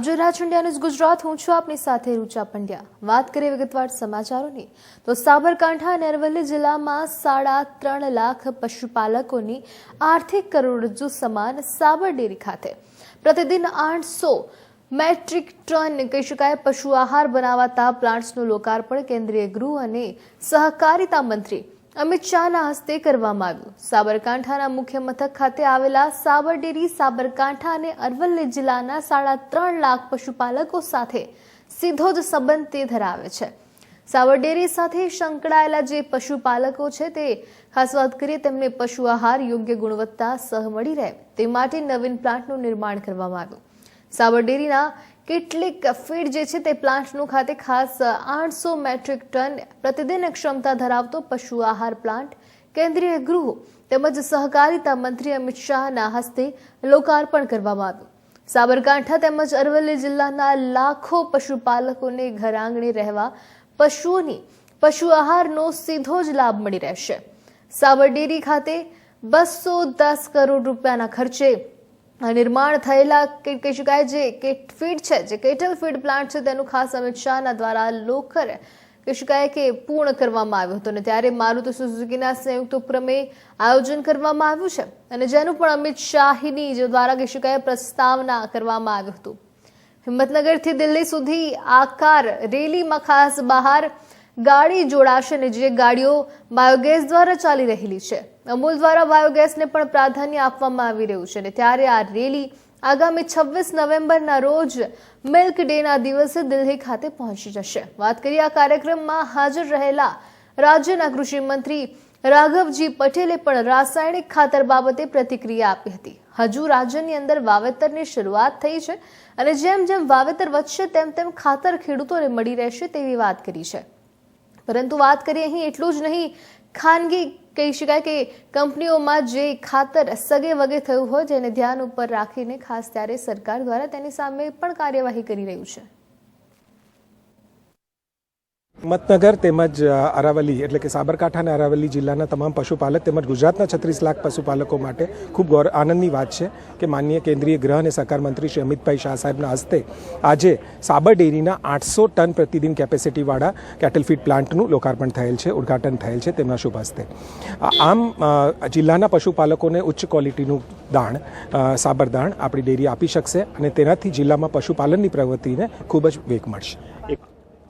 જોઈ રહ્યા છો ઇન્ડિયા ન્યૂઝ ગુજરાત। હું છું આપની સાથે રૂચા પંડ્યા। વાત કરીએ વિગતવાર સમાચારોની તો સાબરકાંઠા અને અરવલ્લી જિલ્લામાં 3.5 લાખ પશુપાલકોની આર્થિક કરોડરજ્જુ સમાન સાબર ડેરી ખાતે પ્રતિદિન 800 મેટ્રિક ટન કહી શકાય પશુ આહાર બનાવતા પ્લાન્ટ્સનું લોકાર્પણ કેન્દ્રીય ગૃહ અને સહકારિતા મંત્રી અમિત શાહના હસ્તે કરવામાં આવ્યું। સાબરકાંઠાના મુખ્ય મથક ખાતે આવેલા સાબર ડેરી સાબરકાંઠા અને અરવલ્લી જિલ્લાના 3.5 લાખ પશુપાલકો સાથે સીધો જ સંબંધ તે ધરાવે છે। સાબર ડેરી સાથે સંકળાયેલા જે પશુપાલકો છે તે ખાસ વાત કરીએ તેમને પશુ આહાર યોગ્ય ગુણવત્તા સહ મળી રહે તે માટે નવીન પ્લાન્ટનું નિર્માણ કરવામાં આવ્યું। સાબર ડેરીના કેટલીક ફીડ જે છે તે પ્લાન્ટનું ખાતે ખાસ 800 મેટ્રિક ટન પ્રતિદિન ક્ષમતા ધરાવતો પશુ આહાર પ્લાન્ટ કેન્દ્રીય ગૃહ તેમજ સહકારિતા મંત્રી અમિત શાહના હસ્તે લોકાર્પણ કરવામાં આવ્યું। સાબરકાંઠા તેમજ અરવલ્લી જિલ્લાના લાખો પશુપાલકોને ઘર આંગણે રહેવા પશુઓની પશુ આહારનો સીધો જ લાભ મળી રહેશે। સાબર ડેરી ખાતે 210 કરોડ રૂપિયાના ખર્ચે નિર્માણ થયેલા કહી શકાય જે ફીડ છે જે કેટલ ફીડ પ્લાન્ટ છે તેનું ખાસ અમિત શાહના દ્વારા લોકર કહી શકાય કે પૂર્ણ કરવામાં આવ્યું હતું અને ત્યારે મારુતિ સુઝુકીના સંયુક્ત ઉપક્રમે આયોજન કરવામાં આવ્યું છે અને જેનું પણ અમિત શાહની દ્વારા કહી શકાય પ્રસ્તાવના કરવામાં આવ્યું હતું। હિંમતનગરથી દિલ્હી સુધી આકાર રેલીમાં ખાસ બહાર ગાડી જોડાશે અને જે ગાડીઓ બાયોગેસ દ્વારા ચાલી રહેલી છે। અમૂલ દ્વારા બાયોગેસને પણ પ્રાધાન્ય આપવામાં આવી રહ્યું છે અને ત્યારે આ રેલી આગામી 26 નવેમ્બરના રોજ મિલ્ક ડેના દિવસે દિલ્હી ખાતે પહોંચી જશે। વાત કરીએ આ કાર્યક્રમમાં હાજર રહેલા રાજ્યના કૃષિ મંત્રી રાઘવજી પટેલે પણ રાસાયણિક ખાતર બાબતે પ્રતિક્રિયા આપી હતી। હજુ રાજ્યની અંદર વાવેતરની શરૂઆત થઈ છે અને જેમ જેમ વાવેતર વધશે તેમ તેમ ખાતર ખેડૂતોને મળી રહેશે તેવી વાત કરી છે। પરંતુ વાત કરીએ અહીં એટલું જ નહીં, ખાનગી કહી શકાય કે કંપનીઓમાં જે ખાતર સગે વગે થયું હોય જેને ધ્યાન ઉપર રાખીને ખાસ ત્યારે સરકાર દ્વારા તેની સામે પણ કાર્યવાહી કરી રહ્યું છે। હિંમતનગર તેમજ અરાવલી એટલે કે સાબરકાંઠા અને અરાવલી જિલ્લાના તમામ પશુપાલક તેમજ ગુજરાતના 36 લાખ પશુપાલકો માટે ખૂબ આનંદની વાત છે કે માનનીય કેન્દ્રીય ગૃહ અને સહકાર મંત્રી શ્રી અમિતભાઈ શાહ સાહેબના હસ્તે આજે સાબર ડેરીના 800 ટન પ્રતિદિન કેપેસિટીવાળા કેટલ ફીડ પ્લાન્ટનું લોકાર્પણ થયેલ છે, ઉદ્ઘાટન થયેલ છે તેમના શુભ હસ્તે। આમ જિલ્લાના પશુપાલકોને ઉચ્ચ ક્વોલિટીનું દાણ સાબર દાણ આપણી ડેરી આપી શકશે અને તેનાથી જિલ્લામાં પશુપાલનની પ્રવૃત્તિને ખૂબ જ વેગ મળશે।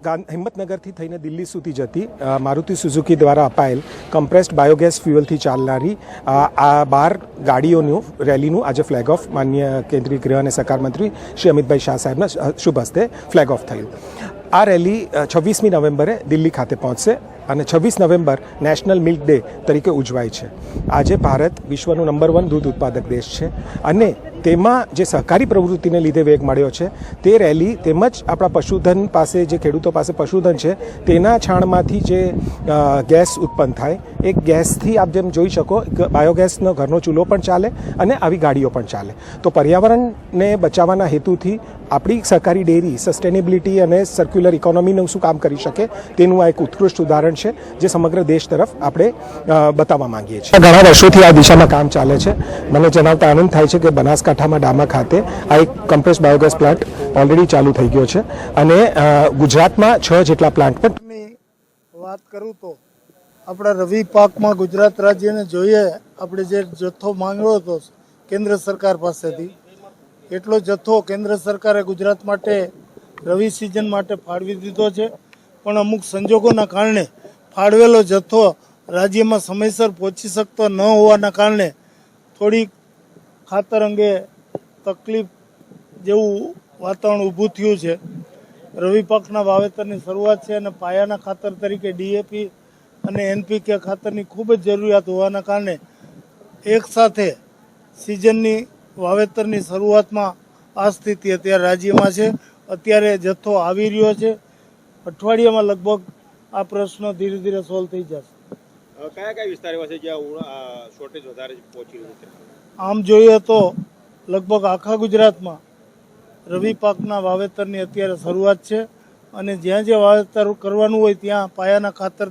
હિંમતનગરથી થઈને દિલ્હી સુધી જતી મારુતિ સુઝુકી દ્વારા અપાયેલ કમ્પ્રેસ્ડ બાયોગેસ ફ્યુઅલથી ચાલનારી આ 12 ગાડીઓનું રેલીનું આજે ફ્લેગ ઓફ માનનીય કેન્દ્રીય ગૃહ અને સહકાર મંત્રી શ્રી અમિતભાઈ શાહ સાહેબના શુભ હસ્તે ફ્લેગ ઓફ થયું। આ રેલી 26મી નવેમ્બરે દિલ્હી ખાતે પહોંચશે અને 26 નવેમ્બર નેશનલ મિલ્ક ડે તરીકે ઉજવાય છે। આજે ભારત વિશ્વનું નંબર 1 દૂધ ઉત્પાદક દેશ છે અને તેમાં જે સહકારી પ્રવૃત્તિને લીધે વેગ મળ્યો છે તે રેલી તેમજ આપણા પશુધન પાસે જે ખેડૂતો પાસે પશુધન છે તેના છાણમાંથી જે ગેસ ઉત્પન્ન થાય એ ગેસથી આપ જેમ જોઈ શકો બાયોગેસનો ઘરનો ચૂલો પણ ચાલે અને આવી ગાડીઓ પણ ચાલે। તો પર્યાવરણને બચાવવાના હેતુથી આપણી સહકારી ડેરી સસ્ટેનેબિલિટી અને સર્ક્યુલર ઇકોનોમીનું શું કામ કરી શકે તેનું આ એક ઉત્કૃષ્ટ ઉદાહરણ છે જે સમગ્ર દેશ તરફ આપણે બતાવવા માંગીએ છીએ। ઘણા વર્ષોથી આ દિશામાં કામ ચાલે છે। મને જણાવતા આનંદ થાય છે કે બનાસકાંઠામાં ડામા ખાતે આ એક કમ્પ્રેસ્ડ બાયોગેસ પ્લાન્ટ ઓલરેડી ચાલુ થઈ ગયો છે અને ગુજરાતમાં 6 જેટલા પ્લાન્ટ પણ વાત કરું તો આપણા રવિ પાકમાં ગુજરાત રાજ્યને જોઈએ આપણે જે જથ્થો માંગ્યો હતો કેન્દ્ર સરકાર પાસેથી એટલો જથ્થો કેન્દ્ર સરકારે ગુજરાત માટે રવિ સિઝન માટે ફાળવી દીધો છે પણ અમુક સંજોગોના કારણે ફાળવેલો જથ્થો રાજ્યમાં સમયસર પહોંચી શકતો ન હોવાના કારણે થોડીક ખાતર અંગે તકલીફ જેવું વાતાવરણ ઊભું થયું છે। રવિ પાકના વાવેતરની શરૂઆત છે અને પાયાના ખાતર તરીકે ડીએપી અને એનપીકે ખાતરની ખૂબ જ જરૂરિયાત હોવાના કારણે એક સાથે સિઝનની વાવેતરની શરૂઆતમાં આ સ્થિતિ અત્યારે રાજ્યમાં છે। અત્યારે જથ્થો આવી રહ્યો છે, અઠવાડિયામાં લગભગ આ પ્રશ્ન ધીરે ધીરે સોલ્વ થઈ જશે। કયા વિસ્તાર એવા છે જ્યાં શોર્ટેજ વધારે પહોંચી રહ્યું છે? આમ જોઈએ તો લગભગ આખા ગુજરાતમાં રવિ પાકના વાવેતરની અત્યારે શરૂઆત છે અને જ્યાં જ્યાં વાવેતર કરવાનું હોય ત્યાં પાયાના ખાતર